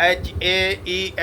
HAEMOPHILIA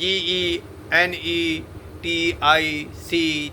GENETIC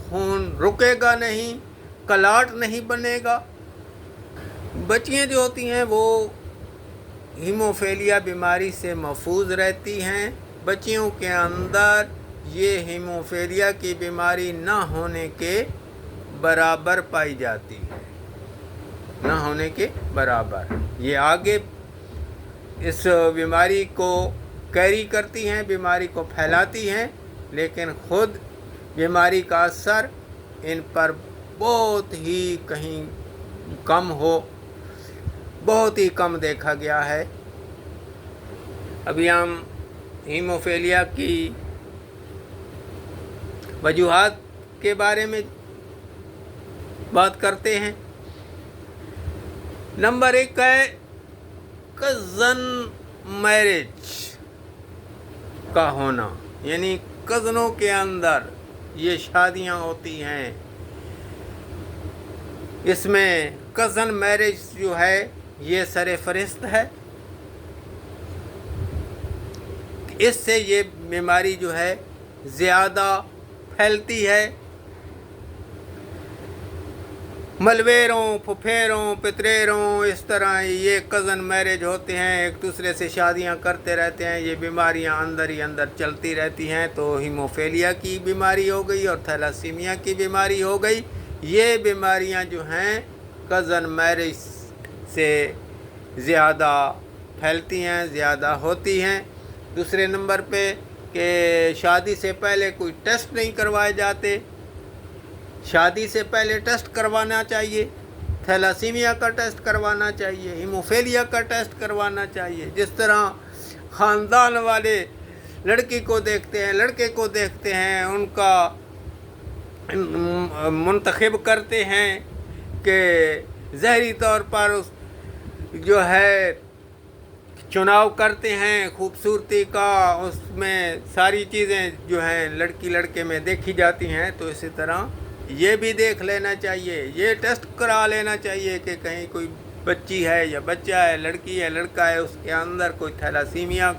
خون رکے گا نہیں، کلاٹ نہیں بنے گا۔ بچیاں جو ہوتی ہیں وہ ہیموفیلیا بیماری سے محفوظ رہتی ہیں۔ بچیوں کے اندر یہ ہیموفیلیا کی بیماری نہ ہونے کے برابر پائی جاتی ہے، نہ ہونے کے برابر۔ یہ آگے اس بیماری کو کیری کرتی ہیں، بیماری کو پھیلاتی ہیں، لیکن خود بیماری کا اثر ان پر بہت ہی کہیں کم ہو، بہت ہی کم دیکھا گیا ہے۔ ابھی ہم ہیموفیلیا کی وجوہات کے بارے میں بات کرتے ہیں۔ نمبر 1 ہے کزن میرج کا ہونا، یعنی کزنوں کے اندر یہ شادیاں ہوتی ہیں۔ اس میں کزن میرج جو ہے یہ سر فہرست ہے۔ اس سے یہ بیماری جو ہے زیادہ پھیلتی ہے۔ ملویروں، پھپھیروں، پتریروں، اس طرح یہ کزن میرج ہوتے ہیں، ایک دوسرے سے شادیاں کرتے رہتے ہیں، یہ بیماریاں اندر ہی اندر چلتی رہتی ہیں۔ تو ہیموفیلیا کی بیماری ہو گئی اور تھیلاسیمیا کی بیماری ہو گئی۔ یہ بیماریاں جو ہیں کزن میرج سے زیادہ پھیلتی ہیں، زیادہ ہوتی ہیں۔ دوسرے نمبر پہ کہ شادی سے پہلے کوئی ٹیسٹ نہیں کروائے جاتے۔ شادی سے پہلے ٹیسٹ کروانا چاہیے، تھیلاسیمیا کا ٹیسٹ کروانا چاہیے، ہیموفیلیا کا ٹیسٹ کروانا چاہیے۔ جس طرح خاندان والے لڑکی کو دیکھتے ہیں، لڑکے کو دیکھتے ہیں، ان کا منتخب کرتے ہیں کہ ظاہری طور پر جو ہے چناؤ کرتے ہیں خوبصورتی کا، اس میں ساری چیزیں جو ہیں لڑکی لڑکے میں دیکھی جاتی ہیں۔ تو اسی طرح یہ بھی دیکھ لینا چاہیے، یہ ٹیسٹ کرا لینا چاہیے کہ کہیں کوئی بچی ہے یا بچہ ہے، لڑکی ہے لڑکا ہے، اس کے اندر کوئی تھیلاسیمیا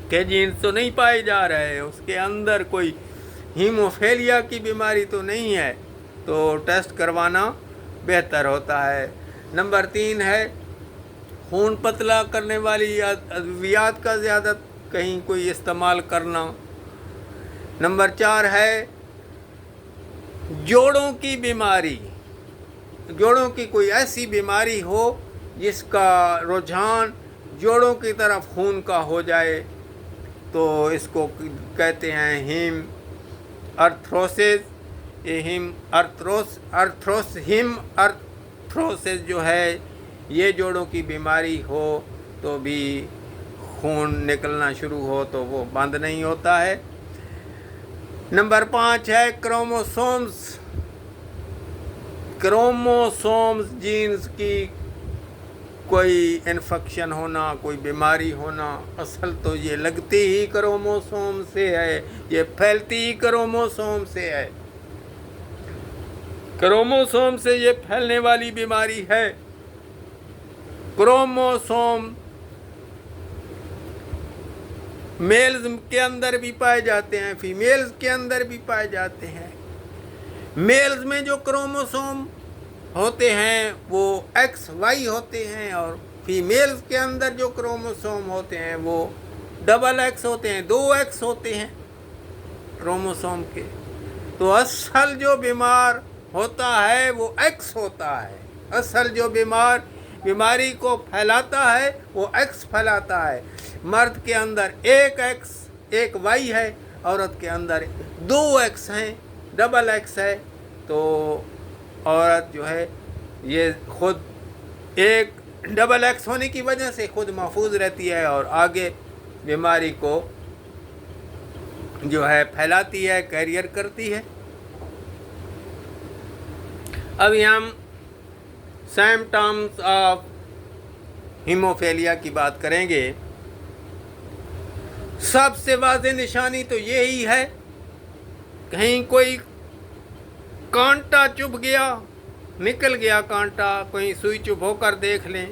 کے جینز تو نہیں پائے جا رہے، اس کے اندر کوئی ہیموفیلیا کی بیماری تو نہیں ہے۔ تو ٹیسٹ کروانا بہتر ہوتا ہے۔ نمبر 3 ہے خون پتلا کرنے والی ادویات کا زیادہ کہیں کوئی استعمال کرنا۔ نمبر 4 ہے جوڑوں کی بیماری، جوڑوں کی کوئی ایسی بیماری ہو جس کا رجحان جوڑوں کی طرف خون کا ہو جائے، تو اس کو کہتے ہیں ہیم ارتھروسس۔ یہ ہیم ارتھروسس جو ہے یہ جوڑوں کی بیماری ہو تو بھی خون نکلنا شروع ہو تو وہ بند نہیں ہوتا ہے۔ نمبر 5 ہے کروموسومز جینز کی کوئی انفیکشن ہونا، کوئی بیماری ہونا۔ اصل تو یہ لگتی ہی کروموسوم سے ہے، یہ پھیلتی ہی کروموسوم سے ہے، کروموسوم سے یہ پھیلنے والی بیماری ہے۔ کروموسوم میلز کے اندر بھی پائے جاتے ہیں، فیمیلز کے اندر بھی پائے جاتے ہیں۔ میلز میں جو کروموسوم ہوتے ہیں وہ ایکس وائی ہوتے ہیں، اور فیمیلز کے اندر جو کروموسوم ہوتے ہیں وہ ڈبل ایکس ہوتے ہیں، 2 ایکس ہوتے ہیں کروموسوم کے۔ تو اصل جو بیمار ہوتا ہے وہ ایکس ہوتا ہے، اصل جو بیماری کو پھیلاتا ہے وہ ایکس پھیلاتا ہے۔ مرد کے اندر 1 ایکس 1 وائی ہے، عورت کے اندر 2 ایکس ہیں، ڈبل ایکس ہے۔ تو عورت جو ہے یہ خود ایک ڈبل ایکس ہونے کی وجہ سے خود محفوظ رہتی ہے اور آگے بیماری کو جو ہے پھیلاتی ہے، کیریئر کرتی ہے۔ ابھی ہم سمپٹمز آف ہیموفیلیا کی بات کریں گے۔ سب سے واضح نشانی تو یہی ہے، کہیں کوئی کانٹا چبھ گیا، نکل گیا کانٹا، کوئی سوئی چبھ ہو کر دیکھ لیں،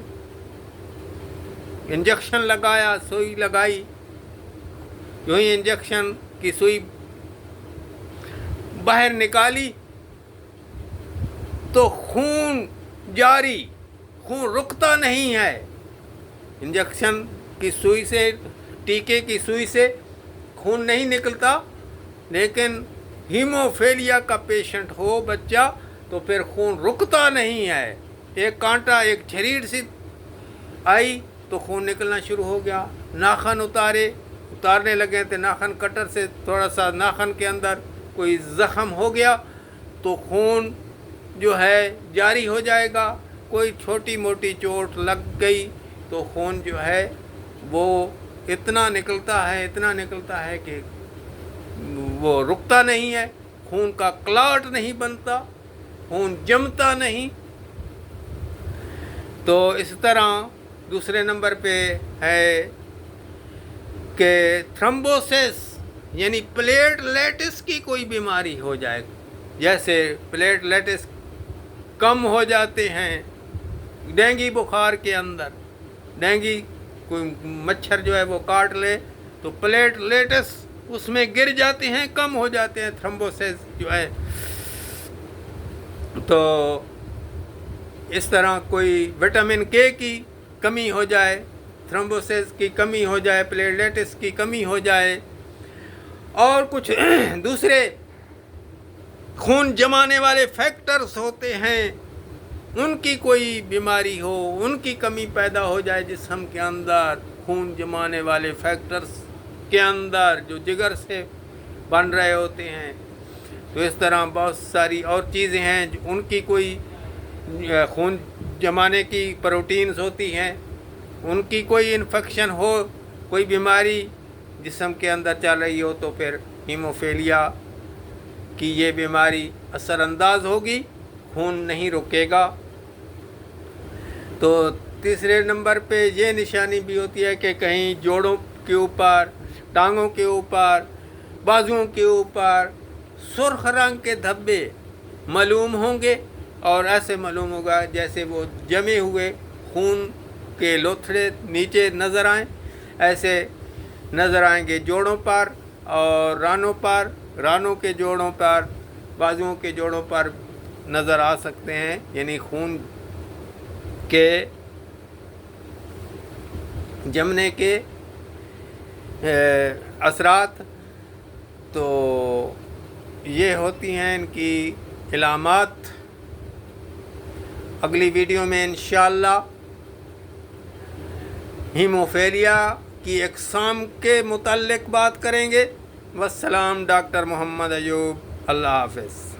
انجیکشن لگایا، سوئی لگائی، جو ہی انجیکشن کی سوئی باہر نکالی تو خون جاری، خون رکتا نہیں ہے. انجیکشن کی سوئی سے، ٹیکے کی سوئی سے خون نہیں نکلتا، لیکن ہیموفیلیا کا پیشنٹ ہو بچہ تو پھر خون رکتا نہیں ہے. ایک کانٹا، ایک جھریڑ سی آئی تو خون نکلنا شروع ہو گیا. ناخن اتارنے لگے تھے، ناخن کٹر سے تھوڑا سا ناخن کے اندر کوئی زخم ہو گیا تو خون جو ہے جاری ہو جائے گا. کوئی چھوٹی موٹی چوٹ لگ گئی تو خون جو ہے وہ اتنا نکلتا ہے کہ وہ رکتا نہیں ہے. خون کا کلاٹ نہیں بنتا، خون جمتا نہیں. تو اس طرح دوسرے نمبر پہ ہے کہ تھرمبوسس یعنی پلیٹلیٹس کی کوئی بیماری ہو جائے، جیسے پلیٹلیٹس کم ہو جاتے ہیں ڈینگی بخار کے اندر. ڈینگی کوئی مچھر جو ہے وہ کاٹ لے تو پلیٹلیٹس اس میں گر جاتے ہیں، کم ہو جاتے ہیں. تھرمبوسس جو ہے تو اس طرح کوئی وٹامن کے کی کمی ہو جائے، تھرمبوسس کی کمی ہو جائے، پلیٹلیٹس کی کمی ہو جائے، اور کچھ دوسرے خون جمانے والے فیکٹرز ہوتے ہیں ان کی کوئی بیماری ہو، ان کی کمی پیدا ہو جائے جسم کے اندر، خون جمانے والے فیکٹرز کے اندر جو جگر سے بن رہے ہوتے ہیں. تو اس طرح بہت ساری اور چیزیں ہیں ان کی کوئی خون جمانے کی پروٹینز ہوتی ہیں، ان کی کوئی انفیکشن ہو، کوئی بیماری جسم کے اندر چل رہی ہو تو پھر ہیموفیلیا کی یہ بیماری اثر انداز ہوگی، خون نہیں رکے گا. تو تیسرے نمبر پہ یہ نشانی بھی ہوتی ہے کہ کہیں جوڑوں کے اوپر، ٹانگوں کے اوپر، بازوؤں کے اوپر سرخ رنگ کے دھبے معلوم ہوں گے، اور ایسے معلوم ہوگا جیسے وہ جمے ہوئے خون کے لوتھڑے نیچے نظر آئیں. ایسے نظر آئیں گے جوڑوں پر اور رانوں کے جوڑوں پر، بازوؤں کے جوڑوں پر نظر آ سکتے ہیں، یعنی خون کے جمنے کے اثرات. تو یہ ہوتی ہیں ان کی علامات. اگلی ویڈیو میں انشاءاللہ ہیموفیلیا کی اقسام کے متعلق بات کریں گے. والسلام. ڈاکٹر محمد ایوب. اللہ حافظ.